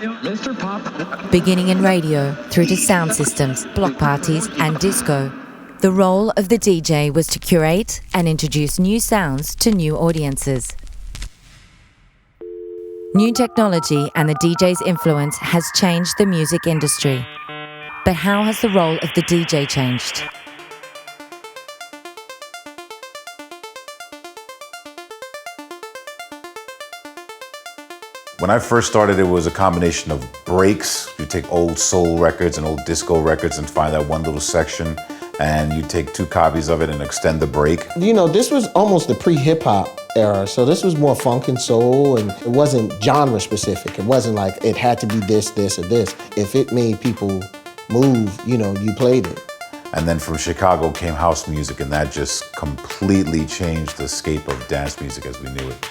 Mr. Pop. Beginning in radio, through to sound systems, block parties, and disco, the role of the DJ was to curate and introduce new sounds to new audiences. New technology and the DJ's influence has changed the music industry. But how has the role of the DJ changed? When I first started, it was a combination of breaks. You take old soul records and old disco records and find that one little section, and you take 2 copies of it and extend the break. You know, this was almost the pre-hip-hop era, so this was more funk and soul, and it wasn't genre specific. It wasn't like it had to be this, this, or this. If it made people move, you know, you played it. And then from Chicago came house music, and that just completely changed the scape of dance music as we knew it.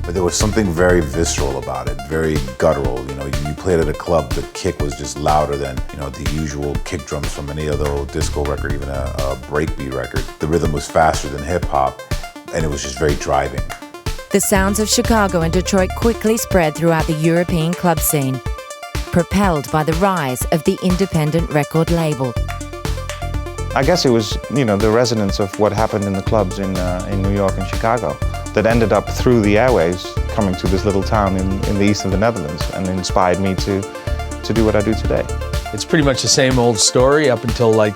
But there was something very visceral about it, very guttural. You know, you played at a club, the kick was just louder than, you know, the usual kick drums from any other old disco record, even a breakbeat record. The rhythm was faster than hip hop, and it was just very driving. The sounds of Chicago and Detroit quickly spread throughout the European club scene, propelled by the rise of the independent record label. I guess it was, you know, the resonance of what happened in the clubs in New York and Chicago that ended up through the airwaves coming to this little town in the east of the Netherlands and inspired me to do what I do today. It's pretty much the same old story up until like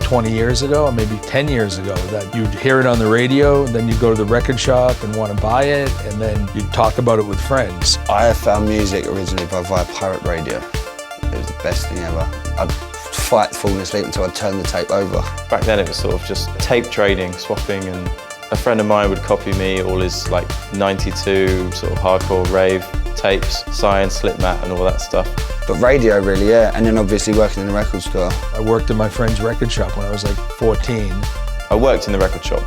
20 years ago, or maybe 10 years ago, that you'd hear it on the radio, then you'd go to the record shop and want to buy it, and then you'd talk about it with friends. I found music originally via pirate radio. It was the best thing ever. I'd fight falling asleep until I'd turn the tape over. Back then it was sort of just tape trading, swapping, and a friend of mine would copy me all his like 92 sort of hardcore rave tapes, Science, Slipmat and all that stuff. But radio really, yeah, and then obviously working in a record store. I worked in my friend's record shop when I was like 14. I worked in the record shop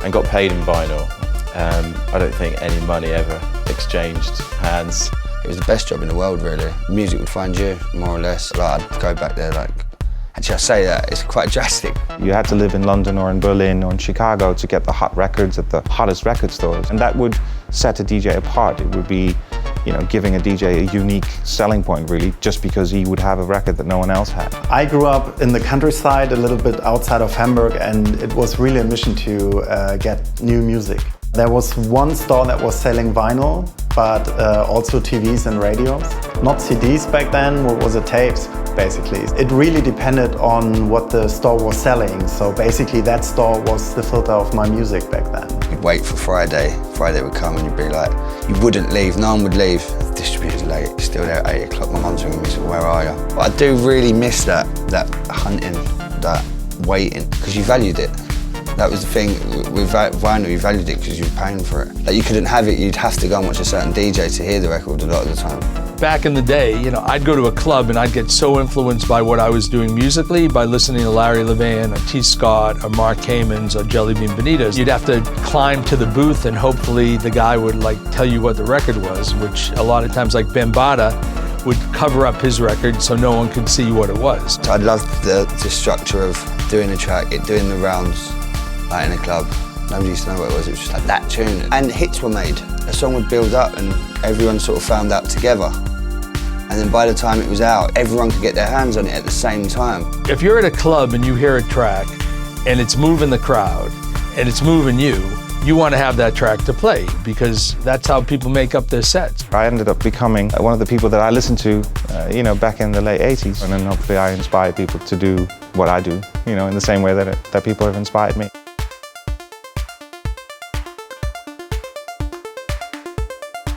and got paid in vinyl. I don't think any money ever exchanged hands. It was the best job in the world, really. Music would find you, more or less. Like, I'd go back there, like, actually I say that, it's quite drastic. You had to live in London or in Berlin or in Chicago to get the hot records at the hottest record stores. And that would set a DJ apart. It would be, you know, giving a DJ a unique selling point, really, just because he would have a record that no one else had. I grew up in the countryside, a little bit outside of Hamburg, and it was really a mission to get new music. There was one store that was selling vinyl, but also TVs and radios. Not CDs back then, what was it, tapes, basically. It really depended on what the store was selling, so basically that store was the filter of my music back then. You'd wait for Friday. Friday would come and you'd be like, you wouldn't leave, no one would leave. The distributor's late, still there at 8 o'clock, my mum's ringing me, so where are you? But I do really miss that hunting, that waiting, because you valued it. That was the thing with vinyl, you valued it because you were paying for it. Like, you couldn't have it, you'd have to go and watch a certain DJ to hear the record a lot of the time. Back in the day, you know, I'd go to a club and I'd get so influenced by what I was doing musically by listening to Larry Levan or T. Scott or Mark Kamens or Jelly Bean Bonitas. You'd have to climb to the booth and hopefully the guy would like tell you what the record was, which a lot of times, like Bambaataa would cover up his record so no one could see what it was. So I loved the structure of doing a track, doing the rounds. Like in a club, nobody used to know what it was just like that tune. And hits were made. A song would build up and everyone sort of found out together. And then by the time it was out, everyone could get their hands on it at the same time. If you're at a club and you hear a track and it's moving the crowd and it's moving you want to have that track to play because that's how people make up their sets. I ended up becoming one of the people that I listened to, you know, back in the late 80s. And then hopefully I inspired people to do what I do, you know, in the same way that people have inspired me.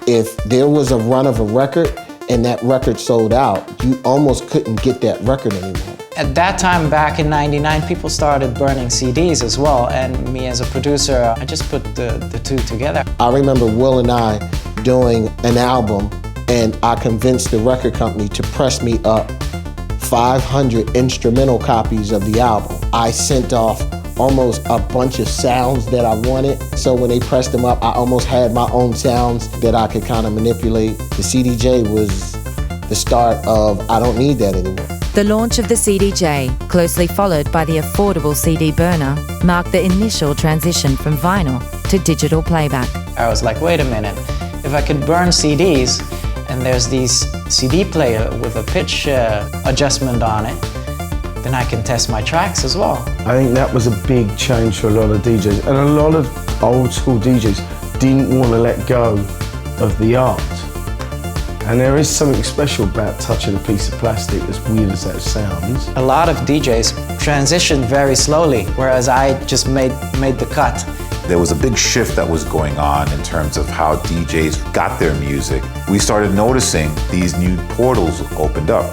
If there was a run of a record and that record sold out, you almost couldn't get that record anymore. At that time, back in '99, people started burning CDs as well, and me as a producer, I just put the two together. I remember Will and I doing an album, and I convinced the record company to press me up 500 instrumental copies of the album. I sent off almost a bunch of sounds that I wanted. So when they pressed them up, I almost had my own sounds that I could kind of manipulate. The CDJ was the start of I don't need that anymore. The launch of the CDJ, closely followed by the affordable CD burner, marked the initial transition from vinyl to digital playback. I was like, wait a minute, if I could burn CDs and there's these CD player with a pitch adjustment on it, then I can test my tracks as well. I think that was a big change for a lot of DJs, and a lot of old school DJs didn't want to let go of the art. And there is something special about touching a piece of plastic, as weird as that sounds. A lot of DJs transitioned very slowly, whereas I just made the cut. There was a big shift that was going on in terms of how DJs got their music. We started noticing these new portals opened up.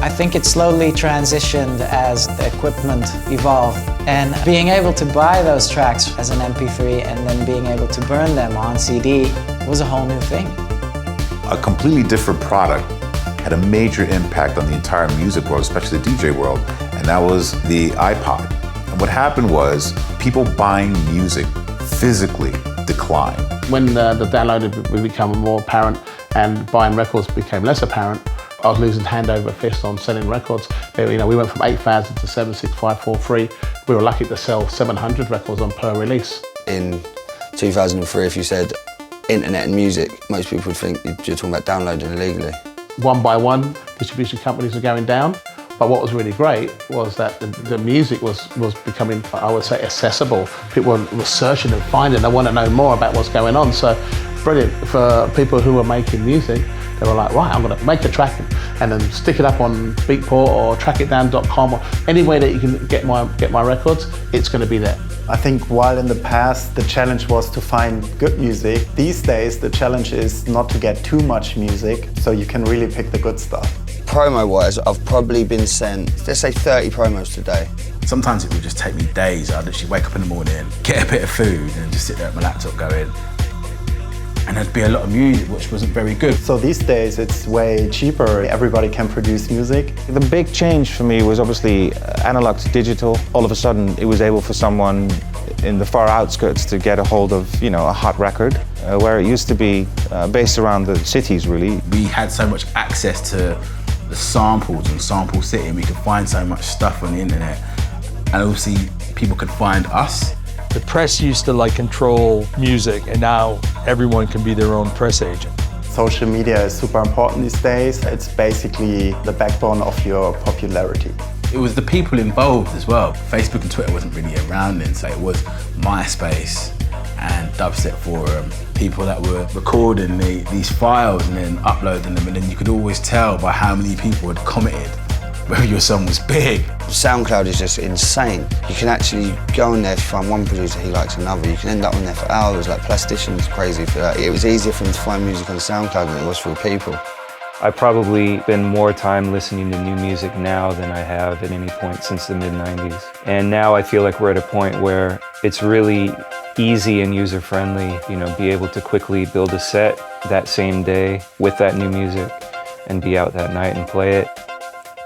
I think it slowly transitioned as the equipment evolved, and being able to buy those tracks as an MP3 and then being able to burn them on CD was a whole new thing. A completely different product had a major impact on the entire music world, especially the DJ world, and that was the iPod. And what happened was people buying music physically declined. When the download would become more apparent and buying records became less apparent, I was losing hand over fist on selling records. We went from 8,000 to 76543. We were lucky to sell 700 records on per release. In 2003, if you said internet and music, most people would think you're talking about downloading illegally. One by one, distribution companies were going down. But what was really great was that the music was becoming, I would say, accessible. People were searching and finding, they want to know more about what's going on. So brilliant for people who were making music. They were like, right, I'm going to make a track and then stick it up on Beatport or trackitdown.com or any way that you can get my records, it's going to be there. I think while in the past the challenge was to find good music, these days the challenge is not to get too much music, so you can really pick the good stuff. Promo-wise, I've probably been sent, let's say 30 promos today. Sometimes it would just take me days. I'd literally wake up in the morning, get a bit of food and just sit there at my laptop going, and there'd be a lot of music which wasn't very good. So these days it's way cheaper, everybody can produce music. The big change for me was obviously analog to digital. All of a sudden it was able for someone in the far outskirts to get a hold of, a hot record, where it used to be based around the cities really. We had so much access to the samples and Sample City, and we could find so much stuff on the internet, and obviously people could find us. The press used to control music, and now everyone can be their own press agent. Social media is super important these days. It's basically the backbone of your popularity. It was the people involved as well. Facebook and Twitter wasn't really around then, so it was MySpace and Dubstep Forum, people that were recording these files and then uploading them, and then you could always tell by how many people had commented whether your song was big. SoundCloud is just insane. You can actually go on there to find one producer, he likes another. You can end up on there for hours, like Plastician's crazy for that. It was easier for him to find music on SoundCloud than it was for people. I've probably spent more time listening to new music now than I have at any point since the mid-90s. And now I feel like we're at a point where it's really easy and user-friendly, be able to quickly build a set that same day with that new music and be out that night and play it.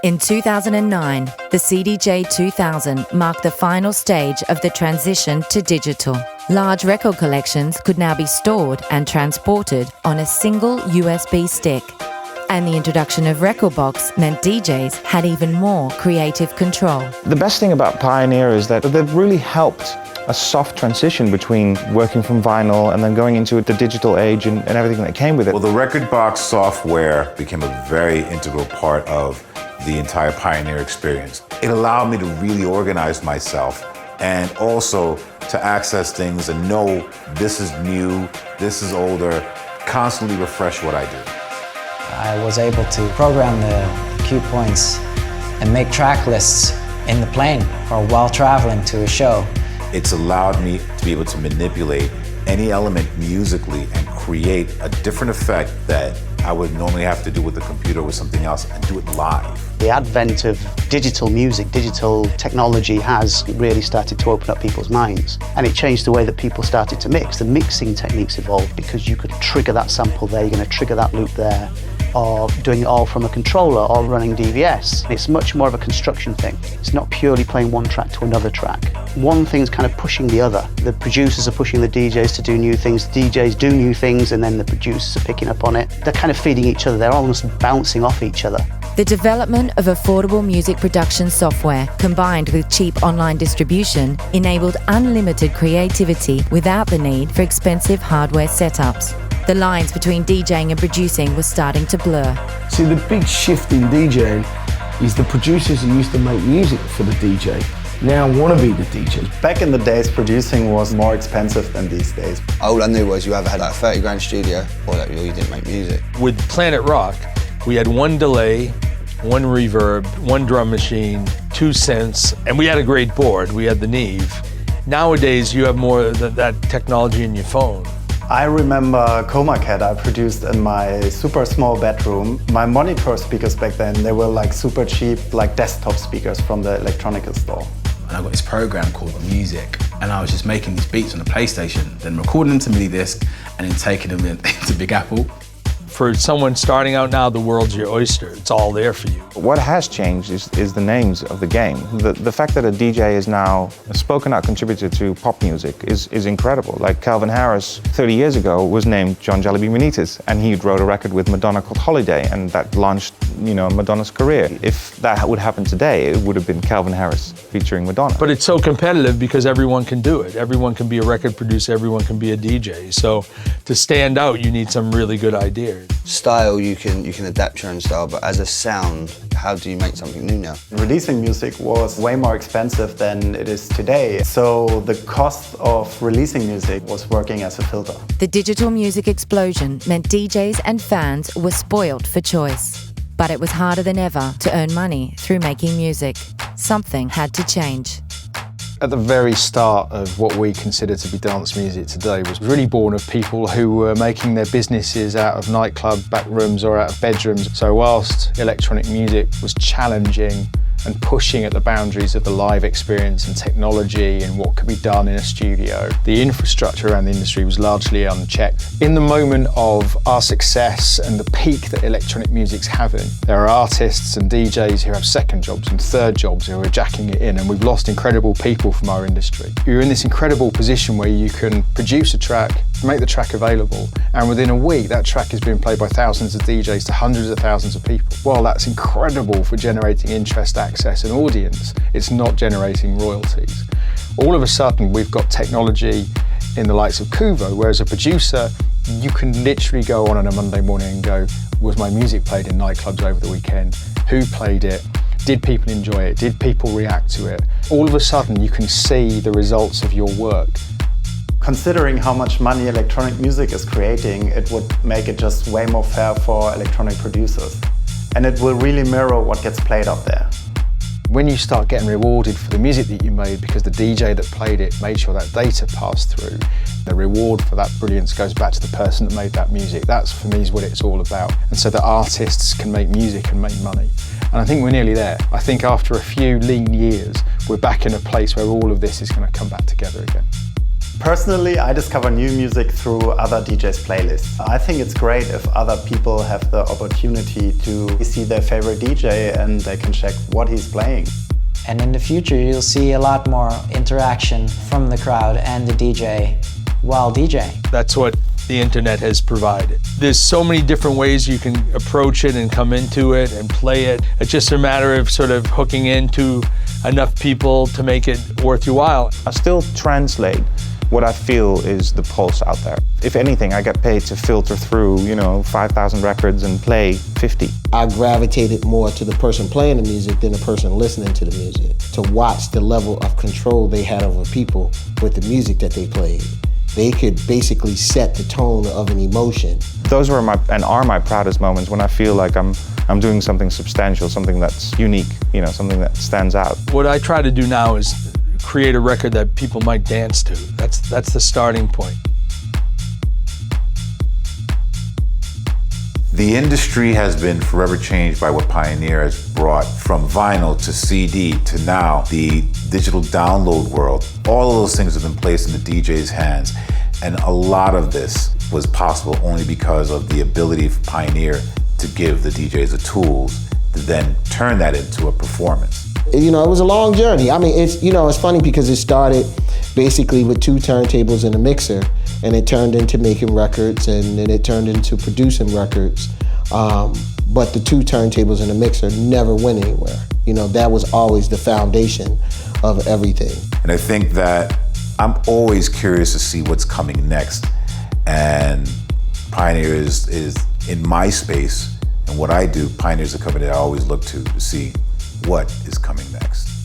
In 2009, the CDJ 2000 marked the final stage of the transition to digital. Large record collections could now be stored and transported on a single USB stick. And the introduction of Rekordbox meant DJs had even more creative control. The best thing about Pioneer is that they've really helped a soft transition between working from vinyl and then going into the digital age and everything that came with it. Well, the Rekordbox software became a very integral part of the entire Pioneer experience. It allowed me to really organize myself and also to access things and know this is new, this is older, constantly refresh what I do. I was able to program the cue points and make track lists in the plane or while traveling to a show. It's allowed me to be able to manipulate any element musically and create a different effect that I would normally have to do with the computer or with something else and do it live. The advent of digital music, digital technology has really started to open up people's minds, and it changed the way that people started to mix. The mixing techniques evolved because you could trigger that sample there, you're going to trigger that loop there, or doing it all from a controller or running DVS. It's much more of a construction thing. It's not purely playing one track to another track. One thing's kind of pushing the other. The producers are pushing the DJs to do new things, the DJs do new things, and then the producers are picking up on it. They're kind of feeding each other, they're almost bouncing off each other. The development of affordable music production software combined with cheap online distribution enabled unlimited creativity without the need for expensive hardware setups. The lines between DJing and producing were starting to blur. See, the big shift in DJing is the producers who used to make music for the DJ now want to be the DJ. Back in the days, producing was more expensive than these days. All I knew was you either had like a 30 grand studio or that you didn't make music. With Planet Rock, we had one delay, one reverb, one drum machine, 2 synths, and we had a great board. We had the Neve. Nowadays, you have more of that technology in your phone. I remember Coma Cat I produced in my super small bedroom. My monitor speakers back then, they were like super cheap, like desktop speakers from the electronica store. And I got this program called Music, and I was just making these beats on the PlayStation, then recording them to MIDI disc, and then taking them into Big Apple. For someone starting out now, the world's your oyster. It's all there for you. What has changed is the names of the game. The fact that a DJ is now a spoken out contributor to pop music is incredible. Like Calvin Harris 30 years ago was named John Jellybean Benitez, and he wrote a record with Madonna called Holiday, and that launched, Madonna's career. If that would happen today, it would have been Calvin Harris featuring Madonna. But it's so competitive because everyone can do it. Everyone can be a record producer, everyone can be a DJ. So to stand out, you need some really good ideas. Style, you can adapt your own style, but as a sound, how do you make something new now? Releasing music was way more expensive than it is today, so the cost of releasing music was working as a filter. The digital music explosion meant DJs and fans were spoiled for choice. But it was harder than ever to earn money through making music. Something had to change. At the very start of what we consider to be dance music today was really born of people who were making their businesses out of nightclub back rooms or out of bedrooms. So whilst electronic music was challenging and pushing at the boundaries of the live experience and technology and what could be done in a studio, the infrastructure around the industry was largely unchecked. In the moment of our success and the peak that electronic music's having, there are artists and DJs who have second jobs and third jobs who are jacking it in, and we've lost incredible people from our industry. You're in this incredible position where you can produce a track, make the track available, and within a week that track is being played by thousands of DJs to hundreds of thousands of people. While that's incredible for generating interest, access and audience, it's not generating royalties. All of a sudden we've got technology in the likes of Kuvo, where as a producer you can literally go on a Monday morning and go, was my music played in nightclubs over the weekend? Who played it? Did people enjoy it? Did people react to it? All of a sudden you can see the results of your work. Considering how much money electronic music is creating, it would make it just way more fair for electronic producers. And it will really mirror what gets played up there. When you start getting rewarded for the music that you made because the DJ that played it made sure that data passed through, the reward for that brilliance goes back to the person that made that music. That's, for me, is what it's all about. And so that artists can make music and make money. And I think we're nearly there. I think after a few lean years, we're back in a place where all of this is going to come back together again. Personally, I discover new music through other DJs' playlists. I think it's great if other people have the opportunity to see their favorite DJ and they can check what he's playing. And in the future, you'll see a lot more interaction from the crowd and the DJ while DJing. That's what the internet has provided. There's so many different ways you can approach it and come into it and play it. It's just a matter of sort of hooking into enough people to make it worth your while. I still translate what I feel is the pulse out there. If anything, I get paid to filter through, 5,000 records and play 50. I gravitated more to the person playing the music than the person listening to the music, to watch the level of control they had over people with the music that they played. They could basically set the tone of an emotion. Those were are my proudest moments, when I feel like I'm doing something substantial, something that's unique, something that stands out. What I try to do now is create a record that people might dance to. That's the starting point. The industry has been forever changed by what Pioneer has brought, from vinyl to CD to now the digital download world. All of those things have been placed in the DJ's hands, and a lot of this was possible only because of the ability of Pioneer to give the DJs the tools to then turn that into a performance. It was a long journey. I mean, it's funny because it started basically with 2 turntables and a mixer, and it turned into making records, and then it turned into producing records. But the 2 turntables and a mixer never went anywhere. That was always the foundation of everything. And I think that I'm always curious to see what's coming next. And Pioneer is in my space and what I do. Pioneer's a company that I always look to see what is coming next.